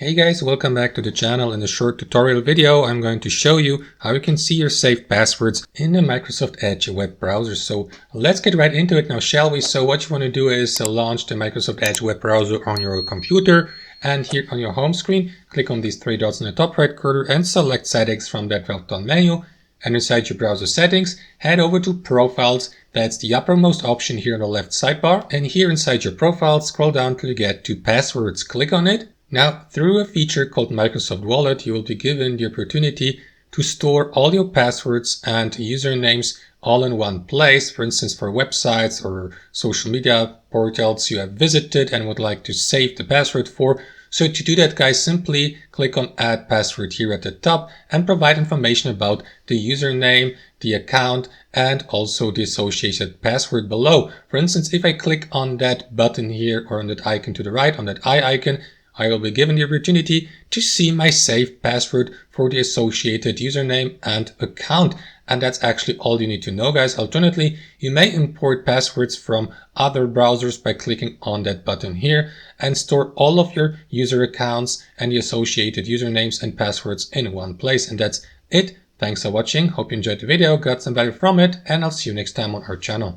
Hey guys, welcome back to the channel. In this short tutorial video, I'm going to show you how you can see your saved passwords in the Microsoft Edge web browser. So let's get right into it now, shall we? So what you want to do is launch the Microsoft Edge web browser on your computer, and here on your home screen, click on these three dots in the top right corner and select settings from that drop-down menu. And inside your browser settings, head over to profiles. That's the uppermost option here on the left sidebar. And here inside your profiles, scroll down till you get to passwords. Click on it. Now, through a feature called Microsoft Wallet, you will be given the opportunity to store all your passwords and usernames all in one place. For instance, for websites or social media portals you have visited and would like to save the password for. So to do that, guys, simply click on Add Password here at the top and provide information about the username, the account, and also the associated password below. For instance, if I click on that button here or on that icon to the right, on that eye icon, I will be given the opportunity to see my saved password for the associated username and account. And that's actually all you need to know, guys. Alternatively, you may import passwords from other browsers by clicking on that button here and store all of your user accounts and the associated usernames and passwords in one place. And that's it. Thanks for watching. Hope you enjoyed the video, got some value from it, and I'll see you next time on our channel.